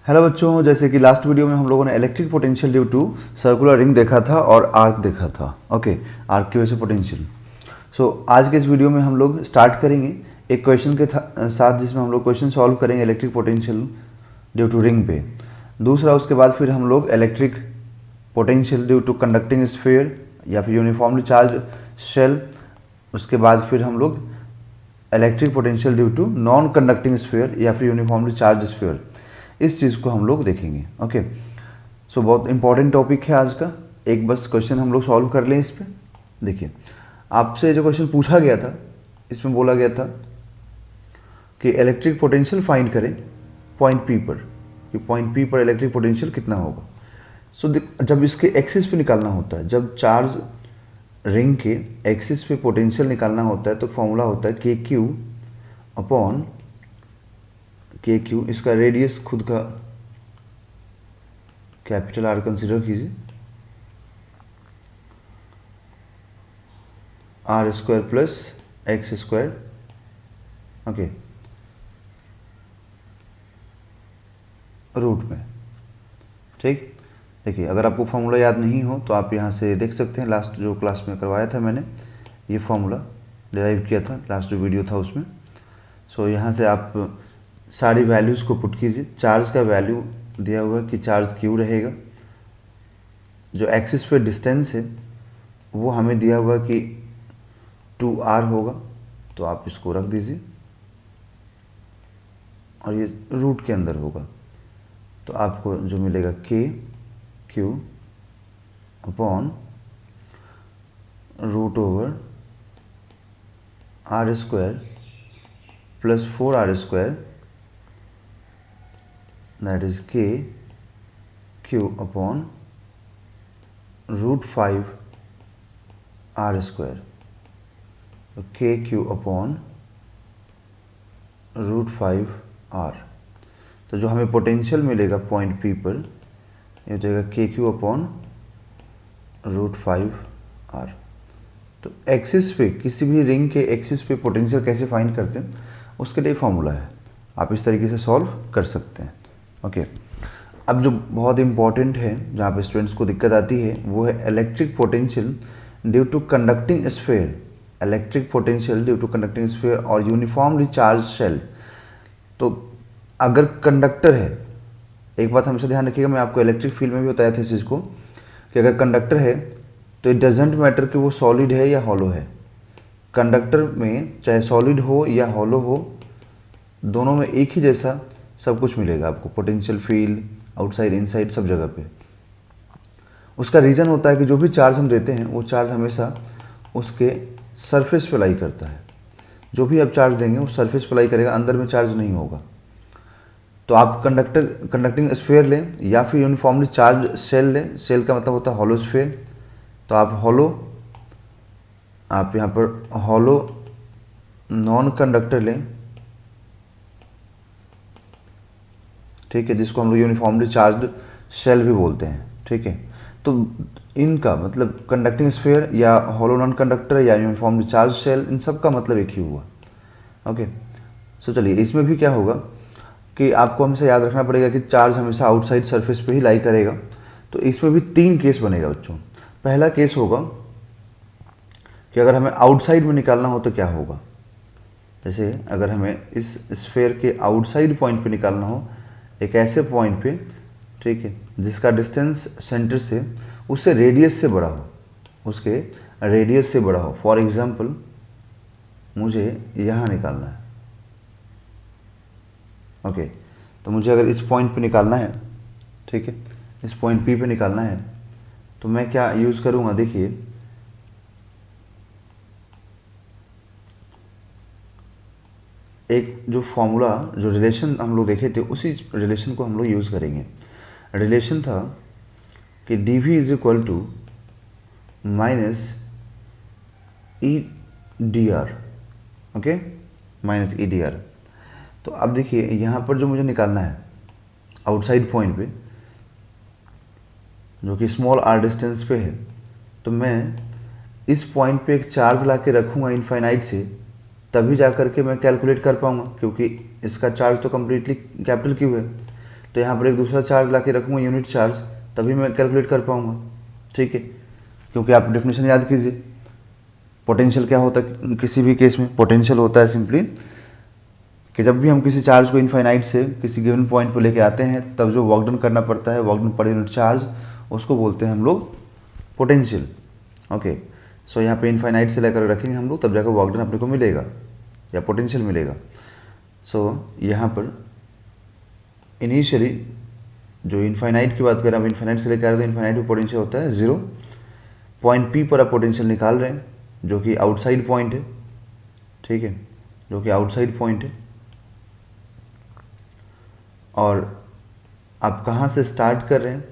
Hello बच्चों, जैसे कि लास्ट वीडियो में हम लोगों ने electric potential due to circular ring देखा था और आर्क देखा था। ओके, आर्क की वजह से पोटेंशियल। आज के इस वीडियो में हम लोग स्टार्ट करेंगे एक क्वेश्चन के साथ, जिसमें हम लोग क्वेश्चन सॉल्व करेंगे electric potential due to ring पे। दूसरा, उसके बाद फिर हम लोग electric potential due to conducting sphere या फिर यूनिफॉर्मली चार्ज शेल। उसके बाद फिर हम लोग electric potential due to non conducting sphere या फिर यूनिफॉर्मली चार्ज स्फीयर, इस चीज़ को हम लोग देखेंगे। ओके, बहुत इंपॉर्टेंट टॉपिक है आज का। एक बस क्वेश्चन हम लोग सॉल्व कर लें इस पर। देखिए, आपसे जो क्वेश्चन पूछा गया था, इसमें बोला गया था कि इलेक्ट्रिक पोटेंशियल फाइंड करें पॉइंट पी पर, कि पॉइंट पी पर इलेक्ट्रिक पोटेंशियल कितना होगा। जब इसके एक्सिस पे निकालना होता है, जब चार्ज रिंग के एक्सिस पे पोटेंशियल निकालना होता है, तो फॉर्मूला होता है k q upon k q. इसका रेडियस खुद का कैपिटल आर कंसिडर कीजिए, R square plus x square. Okay, root में। ठीक, देखिए, अगर आपको फॉर्मूला याद नहीं हो तो आप यहाँ से देख सकते हैं। लास्ट जो क्लास में करवाया था मैंने, ये फॉर्मूला डिराइव किया था, लास्ट जो वीडियो था उसमें। यहाँ से आप सारी वैल्यूज़ को पुट कीजिए। चार्ज का वैल्यू दिया हुआ है कि चार्ज क्यू रहेगा। जो एक्सिस पे डिस्टेंस है वो हमें दिया हुआ कि 2r होगा, तो आप इसको रख दीजिए, और ये रूट के अंदर होगा, तो आपको जो मिलेगा k q upon root over R square plus 4r square, that is k q upon root 5 r square। तो k q upon root 5 r। तो जो हमें पोटेंशियल मिलेगा पॉइंट P पर, ये हो जाएगा के क्यू अपॉन रूट 5 r। तो एक्सिस पे, किसी भी रिंग के एक्सिस पे पोटेंशियल कैसे फाइंड करते हैं, उसके लिए फॉर्मूला है। आप इस तरीके से सॉल्व कर सकते हैं। ओके, अब जो बहुत इंपॉर्टेंट है, जहाँ पे स्टूडेंट्स को दिक्कत आती है, वो है electric potential due to conducting sphere. Electric potential due to conducting sphere और यूनिफॉर्मली चार्ज शेल। तो अगर कंडक्टर है, एक बात हमेशा ध्यान रखिएगा, मैं आपको इलेक्ट्रिक फील्ड में भी बताया था इस चीज़ को, कि अगर कंडक्टर है तो इट डजेंट मैटर कि वो सॉलिड है या हॉलो है। कंडक्टर में चाहे सॉलिड हो या हॉलो हो, दोनों में एक ही जैसा सब कुछ मिलेगा आपको, पोटेंशियल फील्ड, आउटसाइड इनसाइड, सब जगह पे। उसका रीज़न होता है कि जो भी चार्ज हम देते हैं वो चार्ज हमेशा उसके सरफेस पे लाई करता है। जो भी आप चार्ज देंगे वो सरफेस पे लाई करेगा, अंदर में चार्ज नहीं होगा। तो आप कंडक्टिंग स्फीयर लें या फिर यूनिफॉर्मली चार्ज शेल लें। शेल का मतलब होता है हॉलो स्फीयर। तो आप यहाँ पर हॉलो नॉन कंडक्टर लें, ठीक है, जिसको हम लोग यूनिफॉर्मली चार्ज शेल भी बोलते हैं। ठीक है, तो इनका मतलब कंडक्टिंग स्फीयर या हॉलो नॉन कंडक्टर या यूनिफॉर्मली चार्ज शेल, इन सब का मतलब एक ही हुआ। ओके, चलिए, इसमें भी क्या होगा कि आपको हमेशा याद रखना पड़ेगा कि चार्ज हमेशा आउटसाइड सरफेस पे ही लाई करेगा। तो इसमें भी 3 केस बनेगा बच्चों। पहला केस होगा कि अगर हमें आउटसाइड में निकालना हो तो क्या होगा। जैसे अगर हमें इस स्फीयर के आउटसाइड पॉइंट पे निकालना हो, एक ऐसे पॉइंट पे, ठीक है, जिसका डिस्टेंस सेंटर से उससे रेडियस से बड़ा हो, उसके रेडियस से बड़ा हो। फॉर एग्जांपल, मुझे यहाँ निकालना है। ओके, तो मुझे अगर इस पॉइंट पे निकालना है, ठीक है, इस पॉइंट पी पे निकालना है, तो मैं क्या यूज़ करूँगा। देखिए, एक जो फॉर्मूला, जो रिलेशन हम लोग देखे थे, उसी रिलेशन को हम लोग यूज़ करेंगे। रिलेशन था कि d V is equal to minus E d R. Okay, minus E d R. तो अब देखिए, यहाँ पर जो मुझे निकालना है आउटसाइड पॉइंट पे, जो कि स्मॉल आर डिस्टेंस पे है, तो मैं इस पॉइंट पे एक चार्ज ला के रखूँगा इनफाइनाइट से, तभी जा कर के मैं कैलकुलेट कर पाऊँगा, क्योंकि इसका चार्ज तो कम्प्लीटली कैपिटल क्यू है। तो यहाँ पर एक दूसरा चार्ज ला के रखूँगा यूनिट चार्ज, तभी मैं कैलकुलेट कर पाऊँगा, ठीक है। क्योंकि आप डेफिनेशन याद कीजिए, पोटेंशियल क्या होता है किसी भी केस में, पोटेंशियल होता है सिंपली कि जब भी हम किसी चार्ज को इनफाइनाइट से किसी गिवन पॉइंट पर लेके आते हैं तब जो वर्क डन करना पड़ता है, work done per unit charge, उसको बोलते हैं हम लोग पोटेंशियल। ओके, सो यहाँ पे इनफाइनाइट से लेकर रखेंगे हम लोग, तब जाकर वर्क डन अपने को मिलेगा या पोटेंशियल मिलेगा। सो यहाँ पर इनिशियली जो इनफाइनाइट की बात करें, हम इनफाइनाइट से लेकर आ रहे हैं तो इनफाइनाइट में पोटेंशियल होता है 0। पॉइंट पी पर आप पोटेंशियल निकाल रहे हैं जो कि आउटसाइड पॉइंट है, ठीक है, जो कि आउटसाइड पॉइंट है। और आप कहाँ से स्टार्ट कर रहे हैं,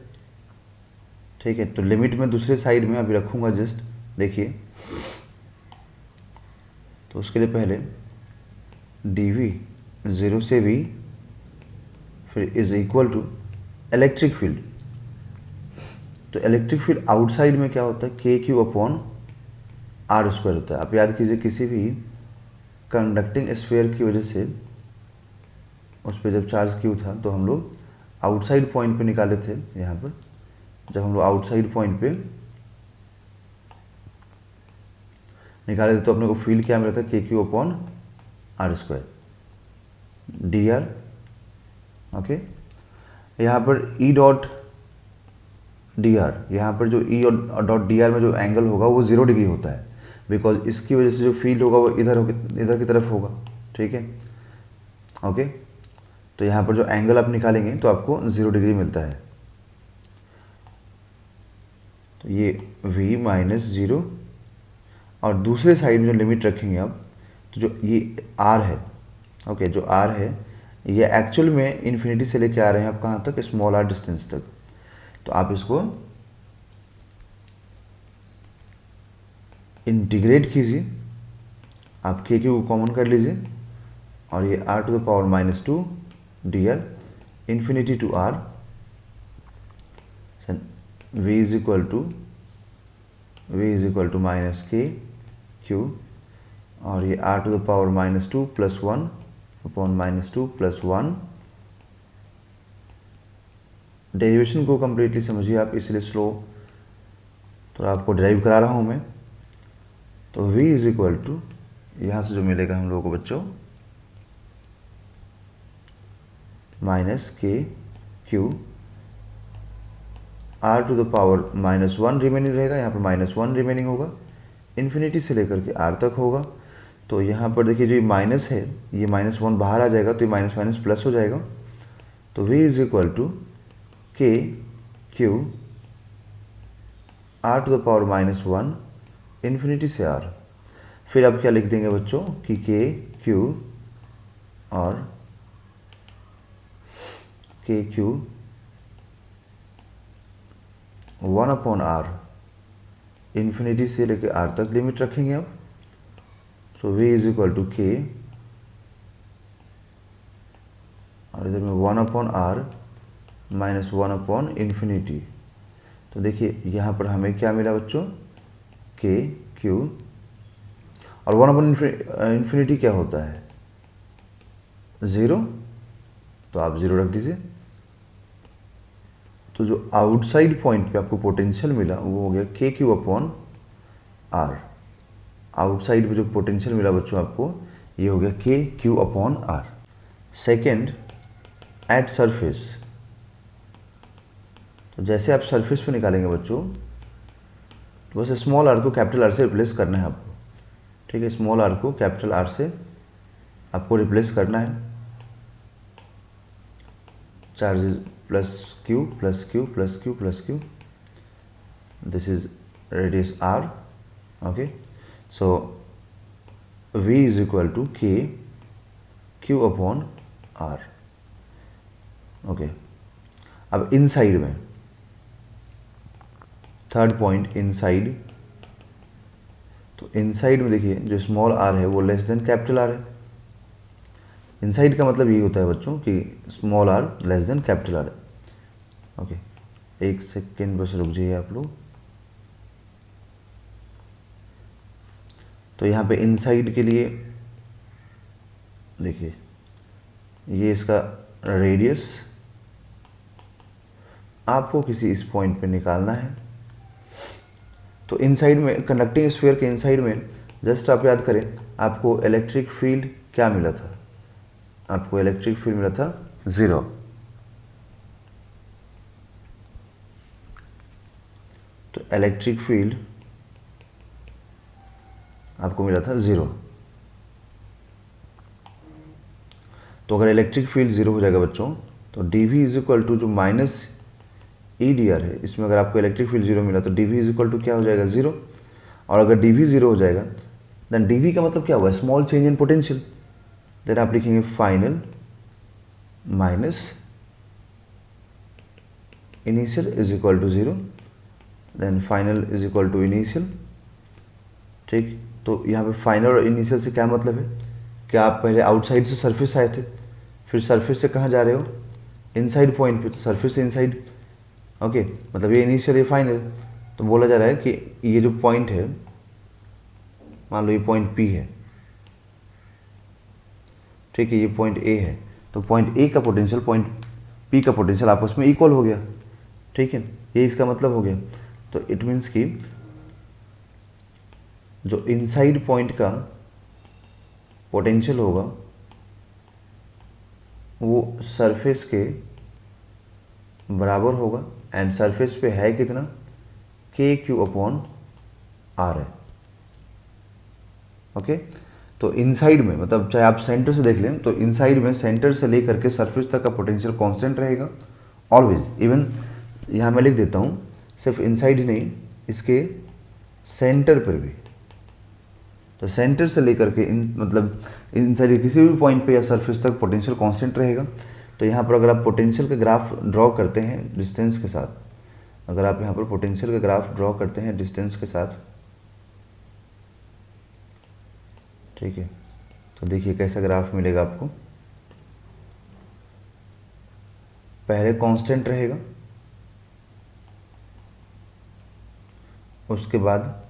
ठीक है, तो लिमिट में दूसरे साइड में अभी रखूँगा जस्ट, देखिए। तो उसके लिए पहले dv 0 से v फिर is equal to electric field. तो इलेक्ट्रिक फील्ड आउटसाइड में क्या होता है, k q upon R square होता है। आप याद कीजिए किसी भी कंडक्टिंग स्फीयर की वजह से उस पर जब चार्ज क्यू था तो हम लोग आउटसाइड पॉइंट पे निकाले थे। यहाँ पर जब हम लोग आउटसाइड पॉइंट पे निकाले थे तो अपने को फील्ड क्या मिला था, k q upon R square d R. Okay, यहाँ पर ई डॉट डी आर, यहाँ पर जो ई डॉट डी आर में जो एंगल होगा वो 0 डिग्री होता है, बिकॉज इसकी वजह से जो फील्ड होगा वो इधर की तरफ होगा, ठीक है। ओके, तो यहाँ पर जो एंगल आप निकालेंगे तो आपको 0 डिग्री मिलता है। तो ये v माइनस 0, और दूसरे साइड में जो लिमिट रखेंगे आप, तो जो ये r है, ओके, जो r है ये एक्चुअल में इन्फिनिटी से लेके आ रहे हैं आप कहाँ तक, स्मॉल r डिस्टेंस तक। तो आप इसको इंटीग्रेट कीजिए, आप के को कॉमन कर लीजिए, और ये r to the power -2 dr infinity to r v is equal to minus के क्यू, और ये r to the power -2 plus 1 upon -2 plus 1। Derivation को कम्प्लीटली समझिए आप, इसलिए स्लो तो आपको ड्राइव करा रहा हूँ मैं। तो v इज इक्वल टू, यहाँ से जो मिलेगा हम लोगों को बच्चों, माइनस के q, r to the power -1 remaining रहेगा, यहाँ पर -1 रिमेनिंग होगा, इन्फिनिटी से लेकर के r तक होगा। तो यहाँ पर देखिए जो माइनस है, ये -1 बाहर आ जाएगा तो ये माइनस माइनस प्लस हो जाएगा। तो v is equal to k q r to the power -1 infinity से r। फिर आप क्या लिख देंगे बच्चों कि के क्यू और के क्यू 1 अपॉन r, इन्फिनिटी से लेकर r तक लिमिट रखेंगे आप। सो v इज इक्वल टू के, और इधर में 1 upon r minus 1 upon infinity. तो देखिए यहाँ पर हमें क्या मिला बच्चों, के क्यू, और 1 अपॉन इन्फिनिटी क्या होता है, 0, तो आप 0 रख दीजिए। तो जो आउटसाइड पॉइंट पे आपको पोटेंशियल मिला वो हो गया k q upon are. Outside पे जो पोटेंशियल मिला बच्चों आपको, ये हो गया k q upon R. Second, at surface, तो जैसे आप सरफेस पे निकालेंगे बच्चों, तो बस स्मॉल आर को कैपिटल आर से रिप्लेस करना है आपको, ठीक है। स्मॉल आर को कैपिटल आर से आपको रिप्लेस करना है। Charges plus q plus q plus q plus q, this is radius R. Okay, so v is equal to k q upon R. Okay, अब इनसाइड में थर्ड पॉइंट, इनसाइड। तो inside में देखिए जो स्मॉल आर है वो less than capital R है। Inside का मतलब ये होता है बच्चों कि small R less than capital R है। ओके, एक सेकेंड बस रुक जाइए आप लोग। तो यहाँ पे इनसाइड के लिए देखिए ये इसका रेडियस आपको किसी इस पॉइंट पे निकालना है। तो इनसाइड में, कंडक्टिंग स्फीयर के इनसाइड में जस्ट आप याद करें, आपको इलेक्ट्रिक फील्ड क्या मिला था? आपको इलेक्ट्रिक फील्ड मिला था 0। तो इलेक्ट्रिक फील्ड आपको मिला था 0। तो अगर इलेक्ट्रिक फील्ड 0 हो जाएगा बच्चों, तो dv इज इक्वल टू जो माइनस EDR है, इसमें अगर आपको इलेक्ट्रिक फील्ड 0 मिला तो dv इज इक्वल टू क्या हो जाएगा? 0। और अगर dv 0 हो जाएगा देन dv का मतलब क्या हुआ? Small change in potential. Then आप लिखेंगे final minus initial is equal to 0, then final is equal to initial. ठीक, तो यहाँ पे फाइनल और इनिशियल से क्या मतलब है कि आप पहले आउटसाइड से सरफेस आए थे, फिर सरफेस से कहाँ जा रहे हो? इनसाइड पॉइंट पे, तो सरफेस से इनसाइड। ओके, मतलब ये इनिशियल, ये फाइनल। तो बोला जा रहा है कि ये जो पॉइंट है, मान लो ये पॉइंट P है, ठीक है, ये पॉइंट A है, तो पॉइंट A का पोटेंशियल पॉइंट P का पोटेंशियल आपस में इक्वल हो गया। ठीक है, ये इसका मतलब हो गया। तो इट मीन्स कि जो इनसाइड पॉइंट का पोटेंशियल होगा वो सरफेस के बराबर होगा, एंड सरफेस पे है कितना? KQ/R है। ओके, तो इनसाइड में, मतलब चाहे आप सेंटर से देख लें, तो इनसाइड में सेंटर से लेकर के सरफेस तक का पोटेंशियल कांस्टेंट रहेगा ऑलवेज। इवन यहाँ मैं लिख देता हूँ, सिर्फ इनसाइड ही नहीं, इसके सेंटर पर भी। तो सेंटर से लेकर के मतलब इनसाइड किसी भी पॉइंट पे या सरफेस तक पोटेंशियल कांस्टेंट रहेगा। तो यहाँ पर अगर आप पोटेंशियल का ग्राफ ड्रॉ करते हैं डिस्टेंस के साथ, अगर आप यहाँ पर पोटेंशियल का ग्राफ ड्रॉ करते हैं डिस्टेंस के साथ, ठीक है, तो देखिए कैसा ग्राफ मिलेगा आपको। पहले कांस्टेंट रहेगा, उसके बाद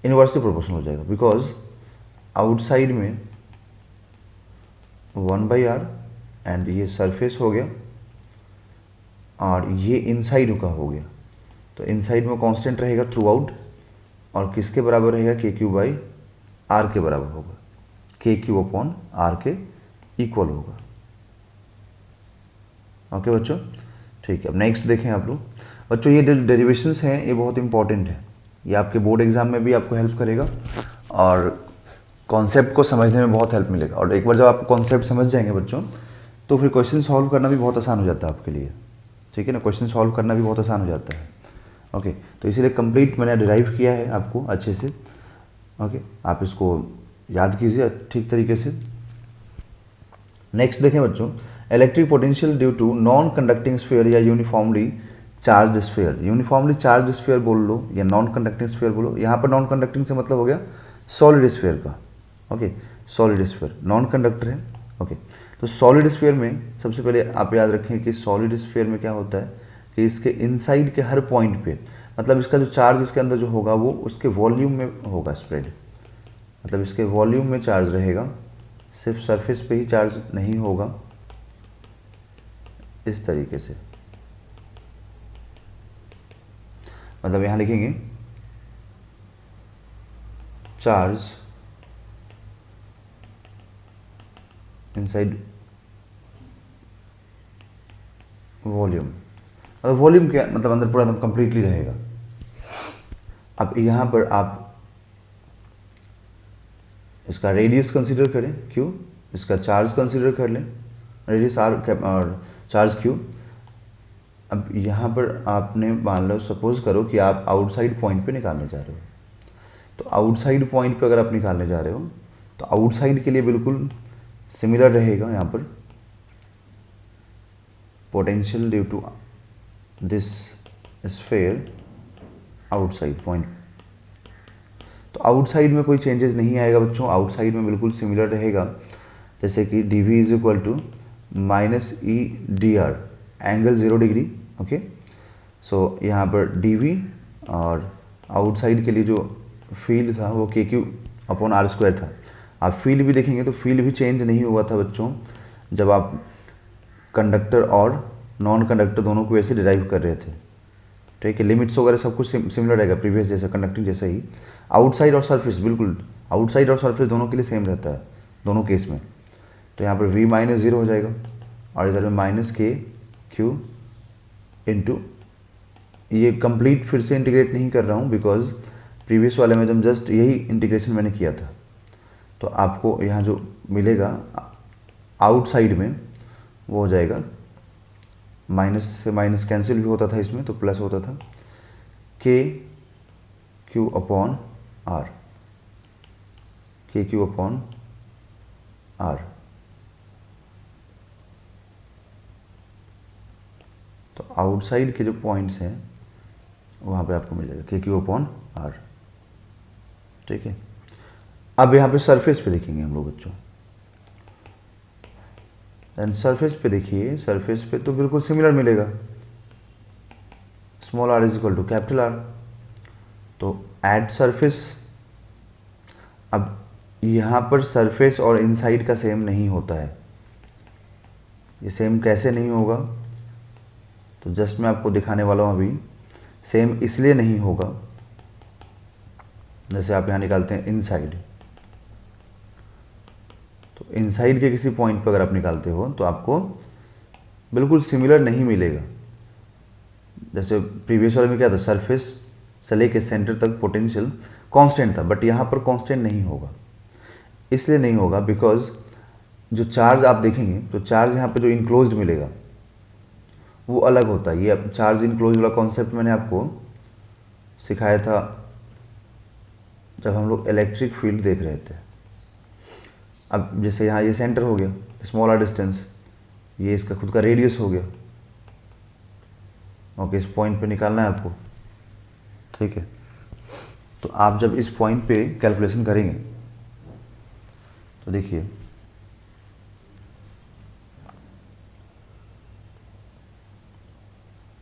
इनवर्सली प्रोपोर्शनल हो जाएगा, बिकॉज आउटसाइड में 1/r एंड ये सरफेस हो गया और ये इनसाइड का हो गया। तो इनसाइड में कांस्टेंट रहेगा थ्रू आउट, और किसके बराबर रहेगा? KQ/R के बराबर होगा, KQ/R के इक्वल होगा। ओके बच्चों, ठीक है। अब नेक्स्ट देखें आप लोग। बच्चों ये डेरिवेशंस हैं, ये बहुत इंपॉर्टेंट है, ये आपके बोर्ड एग्जाम में भी आपको हेल्प करेगा और कॉन्सेप्ट को समझने में बहुत हेल्प मिलेगा। और एक बार जब आप कॉन्सेप्ट समझ जाएंगे बच्चों, तो फिर क्वेश्चन सॉल्व करना भी बहुत आसान हो जाता है आपके लिए। ठीक है ना, क्वेश्चन सॉल्व करना भी बहुत आसान हो जाता है। ओके, तो इसीलिए कंप्लीट मैंने डिराइव किया है आपको अच्छे से। ओके, आप इसको याद कीजिए ठीक तरीके से। नेक्स्ट देखें बच्चों, electric potential due to non conducting sphere या uniformly charge sphere. Uniformly charge sphere बोल लो या नॉन कंडक्टिंग स्फीयर बोलो। यहाँ पर नॉन कंडक्टिंग से मतलब हो गया सॉलिड स्फीयर का। Okay, solid sphere non conductor है। ओके, तो सॉलिड स्फीयर में सबसे पहले आप याद रखें कि सॉलिड स्फीयर में क्या होता है कि इसके इनसाइड के हर पॉइंट पे, मतलब इसका जो चार्ज इसके अंदर जो होगा वो उसके वॉल्यूम में होगा स्प्रेड, मतलब इसके वॉल्यूम में चार्ज रहेगा, सिर्फ सरफेस पे ही चार्ज नहीं होगा। इस तरीके से, मतलब यहाँ लिखेंगे चार्ज इनसाइड वॉल्यूम, मतलब वॉल्यूम क्या मतलब अंदर पूरा एकदम कंप्लीटली रहेगा। अब यहाँ पर आप इसका रेडियस कंसीडर करें क्यों, इसका चार्ज कंसीडर कर लें, रेडियस r और चार्ज क्यू। अब यहाँ पर आपने मान लो सपोज करो कि आप आउटसाइड पॉइंट पे निकालने जा रहे हो, तो आउटसाइड पॉइंट पे अगर आप निकालने जा रहे हो तो आउटसाइड के लिए बिल्कुल सिमिलर रहेगा यहाँ पर potential due to this sphere outside point. तो आउटसाइड में कोई चेंजेस नहीं आएगा बच्चों, आउटसाइड में बिल्कुल सिमिलर रहेगा, जैसे कि dv is equal to -EDR angle 0 degree. Okay, so यहाँ पर dv और आउटसाइड के लिए जो फील्ड था वो KQ/R² था। आप फील्ड भी देखेंगे तो फील्ड भी चेंज नहीं हुआ था बच्चों, जब आप कंडक्टर और नॉन कंडक्टर दोनों को ऐसे डिराइव कर रहे थे, ठीक है। लिमिट्स वगैरह सब कुछ सिमिलर रहेगा प्रीवियस जैसा, कंडक्टिंग जैसा ही। आउटसाइड और सरफेस, बिल्कुल आउटसाइड और सरफेस दोनों के लिए सेम रहता है दोनों केस में। तो यहाँ पर v माइनस 0 हो जाएगा और इधर में माइनस के क्यू इंटू, ये कंप्लीट फिर से इंटीग्रेट नहीं कर रहा हूँ बिकॉज प्रीवियस वाले में जब जस्ट यही इंटीग्रेशन मैंने किया था। तो आपको यहाँ जो मिलेगा आउटसाइड में वो हो जाएगा, माइनस से माइनस कैंसिल भी होता था इसमें, तो प्लस होता था के क्यू अपॉन आर, के क्यू अपॉन आर। तो आउटसाइड के जो पॉइंट्स हैं वहाँ पे आपको मिल जाएगा के क्यू अपॉन आर, ठीक है। अब यहाँ पे सरफेस पे देखेंगे हम लोग बच्चों, एंड सरफेस पे देखिए, सरफेस पे तो बिल्कुल सिमिलर मिलेगा, small R is equal to capital R. तो एट सरफेस, अब यहाँ पर सरफेस और इनसाइड का सेम नहीं होता है। ये सेम कैसे नहीं होगा, तो जस्ट मैं आपको दिखाने वाला हूँ अभी। सेम इसलिए नहीं होगा, जैसे आप यहाँ निकालते हैं इनसाइड, तो इनसाइड के किसी पॉइंट पर अगर आप निकालते हो तो आपको बिल्कुल सिमिलर नहीं मिलेगा। जैसे प्रीवियस वाले में क्या था, सरफेस से लेके सेंटर तक पोटेंशियल कांस्टेंट था, बट यहाँ पर कांस्टेंट नहीं होगा। इसलिए नहीं होगा बिकॉज जो चार्ज आप देखेंगे, तो चार्ज यहाँ पे जो इनक्लोज्ड मिलेगा वो अलग होता है। ये अब चार्ज इनक्लोज वाला कॉन्सेप्ट मैंने आपको सिखाया था जब हम लोग इलेक्ट्रिक फील्ड देख रहे थे। अब जैसे यहाँ ये सेंटर हो गया, स्मॉलर डिस्टेंस, ये इसका खुद का रेडियस हो गया, ओके। इस पॉइंट पे निकालना है आपको, ठीक है। तो आप जब इस पॉइंट पे कैलकुलेशन करेंगे तो देखिए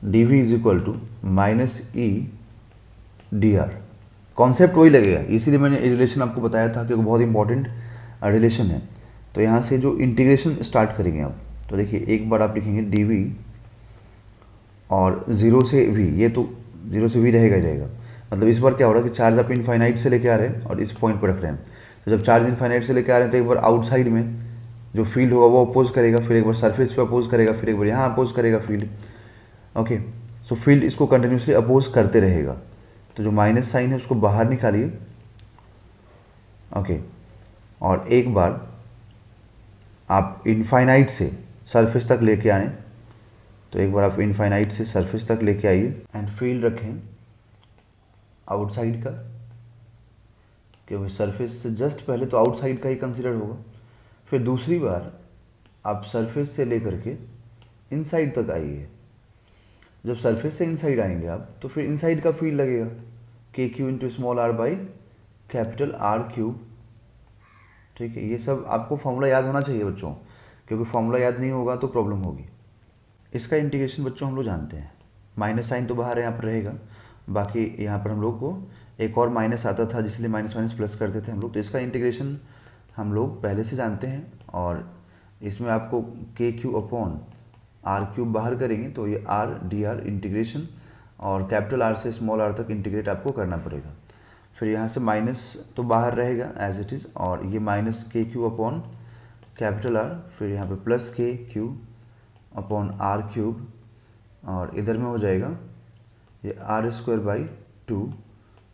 dv is equal to minus E d R, concept वही लगेगा। इसीलिए मैंने ये रिलेशन आपको बताया था कि बहुत इंपॉर्टेंट रिलेशन है। तो यहाँ से जो इंटीग्रेशन स्टार्ट करेंगे आप, तो देखिए एक बार आप लिखेंगे dv और 0 से v, ये तो 0 से v रहेगा ही रहेगा। मतलब इस बार क्या हो रहा है कि चार्ज आप इनफाइनाइट से लेके आ रहे हैं और इस पॉइंट पर रख रहे हैं। तो जब चार्ज इनफाइनाइट से लेके आ रहे हैं तो एक बार आउटसाइड में जो फील्ड होगा वो अपोज करेगा, फिर एक बार सरफेस पे अपोज करेगा, फिर एक बार यहाँ अपोज करेगा फील्ड, ओके। सो फील्ड इसको कंटिन्यूसली अपोज करते रहेगा। तो जो माइनस साइन है उसको बाहर निकालिए, ओके। और एक बार आप इनफाइनाइट से सरफेस तक लेके आए, तो एक बार आप इनफाइनाइट से सरफेस तक लेके आइए एंड फील्ड रखें आउटसाइड का, क्योंकि सरफेस से जस्ट पहले तो आउटसाइड का ही कंसिडर होगा। फिर दूसरी बार आप सरफेस से लेकर के इनसाइड तक आइए। जब सरफेस से इनसाइड आएंगे आप, तो फिर इनसाइड का फील्ड लगेगा k q into small R by capital R cube, ठीक है। ये सब आपको फॉर्मूला याद होना चाहिए बच्चों, क्योंकि फॉर्मूला याद नहीं होगा तो प्रॉब्लम होगी। इसका इंटीग्रेशन बच्चों हम लोग जानते हैं, माइनस साइन तो बाहर यहाँ पर रहेगा, बाकी यहाँ पर हम लोग को एक और माइनस आता था जिसलिए माइनस माइनस प्लस करते थे हम लोग। तो इसका इंटीग्रेशन हम लोग पहले से जानते हैं, और इसमें आपको के क्यू अपॉन आर क्यूब बाहर करेंगे तो ये आर डी आर इंटीग्रेशन, और कैपिटल आर से स्मॉल आर तक इंटीग्रेट आपको करना पड़ेगा। फिर यहाँ से माइनस तो बाहर रहेगा एज इट इज़, और ये माइनस के क्यू अपॉन कैपिटल आर, फिर यहाँ पे plus K q upon are cube, और इधर में हो जाएगा ये R square by 2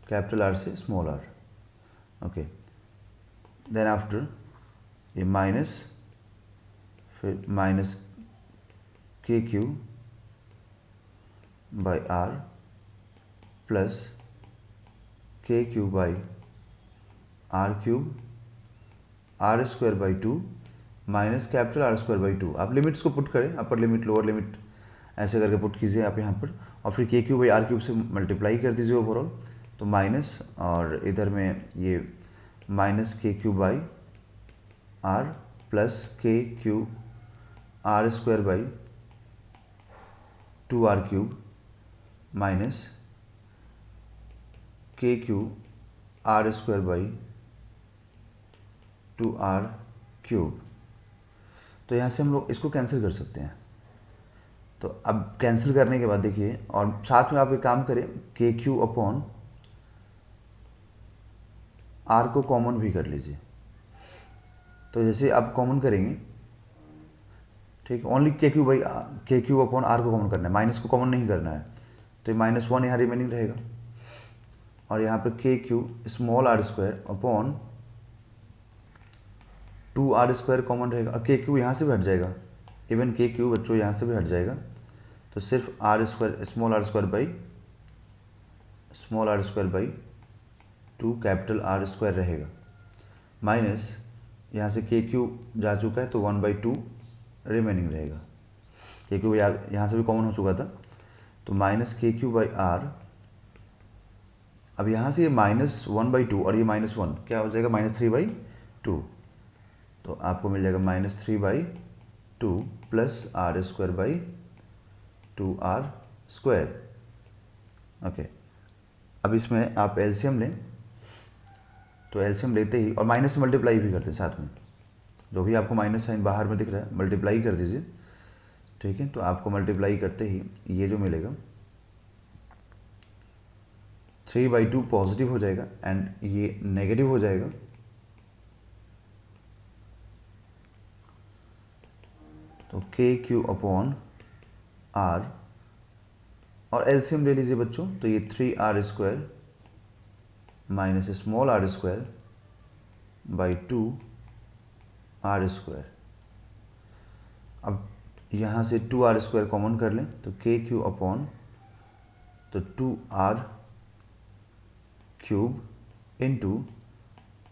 capital R से small R, okay. Then after ये माइनस, फिर माइनस के Q by R plus K Q by R cube, R square by 2 minus capital R square by 2। आप लिमिट्स को पुट करें, upper limit lower limit ऐसे करके put कीजिए आप यहाँ पर, और फिर के क्यू बाई आर क्यूब से मल्टीप्लाई कर दीजिए ओवरऑल, तो माइनस, और इधर में ये माइनस के Q by R plus K Q R square by 2 R cube minus के Q R square by 2 R cube. तो यहाँ से हम लोग इसको कैंसिल कर सकते हैं। तो अब कैंसिल करने के बाद देखिए, और साथ में आप एक काम करें, के क्यू अपॉन आर को कॉमन भी कर लीजिए। तो जैसे आप कॉमन करेंगे, ठीक, ओनली के क्यू अपॉन आर को कॉमन करना है, माइनस को कॉमन नहीं करना है। तो ये -1 यहाँ रिमेनिंग रहेगा, और यहाँ पर k q small R square upon 2r² common रहेगा, और के क्यू यहाँ से भी हट जाएगा, इवन के क्यू बच्चों यहाँ से भी हट जाएगा। तो सिर्फ r² small R square by 2 capital R² रहेगा, माइनस यहाँ से के क्यू जा चुका है तो 1/2 रिमेनिंग रहेगा। के क्यू यहाँ से भी कॉमन हो चुका था, तो माइनस के क्यू बाई आर। अब यहाँ से ये -1/2 और ये -1 क्या हो जाएगा, -3/2। तो आपको मिल जाएगा -3/2 प्लस R² 2r²। ओके, अब इसमें आप एलसीएम लें, तो एलसीएम लेते ही और माइनस से मल्टीप्लाई भी करते हैं साथ में, जो भी आपको माइनस साइन बाहर में दिख रहा है मल्टीप्लाई कर दीजिए, ठीक है। तो आपको मल्टीप्लाई करते ही ये जो मिलेगा 3/2 पॉजिटिव हो जाएगा एंड ये नेगेटिव हो जाएगा। तो के क्यू अपॉन आर, और एलसीएम ले लीजिए बच्चों, तो ये 3r² minus small r² by 2r²। अब यहाँ से 2r² कॉमन कर लें, तो के क्यू अपॉन, तो 2r³ into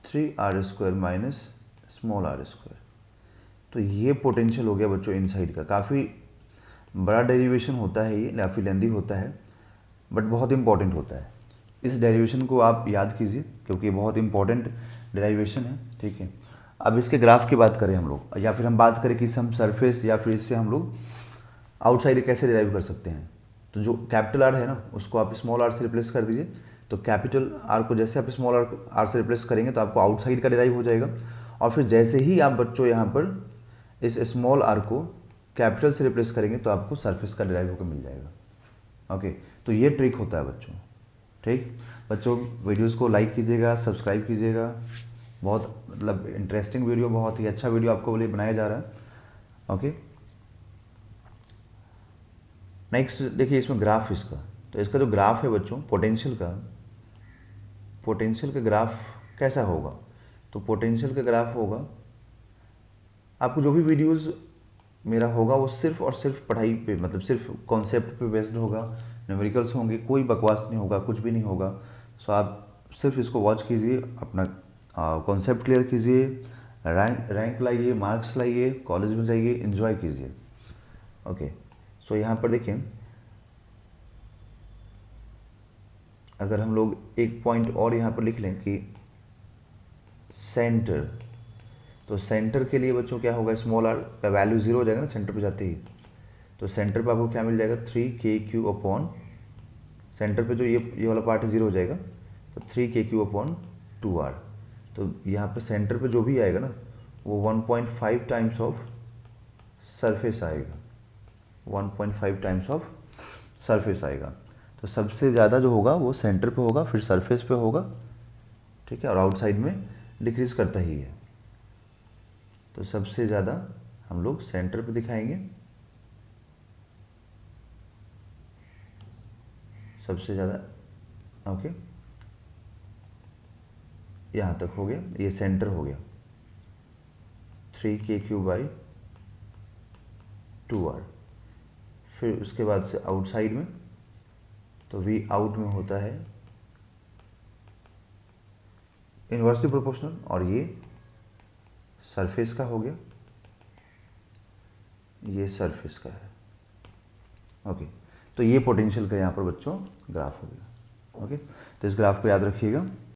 3r² minus small r²। तो ये पोटेंशियल हो गया बच्चों इनसाइड का। काफ़ी बड़ा डेरिवेशन होता है, ये काफ़ी लेंदी होता है, बट बहुत इंपॉर्टेंट होता है। इस डेरिवेशन को आप याद कीजिए क्योंकि बहुत इंपॉर्टेंट डेरिवेशन है, ठीक है। अब इसके ग्राफ की बात करें हम लोग, या फिर हम बात करें कि हम सरफेस या फिर इससे हम लोग आउटसाइड कैसे डिराइव कर सकते हैं। तो जो कैपिटल आर है ना, उसको आप स्मॉल आर से रिप्लेस कर दीजिए। तो कैपिटल आर को जैसे आप स्मॉल आर से रिप्लेस करेंगे तो आपको आउटसाइड का डिराइव हो जाएगा, और फिर जैसे ही आप बच्चों यहाँ पर इस स्मॉल आर को कैपिटल से रिप्लेस करेंगे तो आपको सरफेस का डिराइव होकर मिल जाएगा। ओके, तो ये ट्रिक होता है बच्चों, ठीक। बच्चों वीडियोस को लाइक कीजिएगा, सब्सक्राइब कीजिएगा, बहुत मतलब इंटरेस्टिंग वीडियो, बहुत ही अच्छा वीडियो आपको लिए बनाया जा रहा है। ओके, नेक्स्ट देखिए इसमें ग्राफ इसका, तो इसका जो ग्राफ है बच्चों पोटेंशियल का ग्राफ कैसा होगा। तो पोटेंशियल का ग्राफ होगा, आपको जो भी वीडियोस मेरा होगा वो सिर्फ और सिर्फ पढ़ाई पे, मतलब सिर्फ कॉन्सेप्ट पे बेस्ड होगा, न्यूमेरिकल्स होंगे, कोई बकवास नहीं होगा, कुछ भी नहीं होगा। सो आप सिर्फ इसको वॉच कीजिए, अपना कॉन्सेप्ट क्लियर कीजिए, रैंक लाइए, मार्क्स लाइए, कॉलेज में जाइए, एंजॉय कीजिए। ओके, सो यहाँ पर देखिए, अगर हम लोग एक पॉइंट और यहाँ पर लिख लें कि सेंटर, तो सेंटर के लिए बच्चों क्या होगा, स्मॉल आर का वैल्यू 0 हो जाएगा ना सेंटर पे जाते ही। तो सेंटर पे आपको क्या मिल जाएगा, 3kq अपॉन, सेंटर पे जो ये वाला पार्ट है 0 हो जाएगा, तो 3kq अपॉन 2r। तो यहाँ पे सेंटर पे जो भी आएगा ना वो 1.5 टाइम्स ऑफ सरफेस आएगा, 1.5 टाइम्स ऑफ सरफेस आएगा। तो सबसे ज़्यादा जो होगा वो सेंटर पे होगा, फिर सरफेस पे होगा, ठीक है, और आउटसाइड में डिक्रीज करता ही है। तो सबसे ज़्यादा हम लोग सेंटर पे दिखाएंगे, सबसे ज़्यादा। ओके, यहाँ तक हो गया, ये सेंटर हो गया 3kq बाई 2r। फिर उसके बाद से आउटसाइड में, तो v आउट में होता है इन्वर्सली प्रोपोर्शनल, और ये सरफेस का हो गया, ये सरफेस का है। ओके, तो ये पोटेंशियल का यहाँ पर बच्चों ग्राफ हो गया। ओके, तो इस ग्राफ को याद रखिएगा।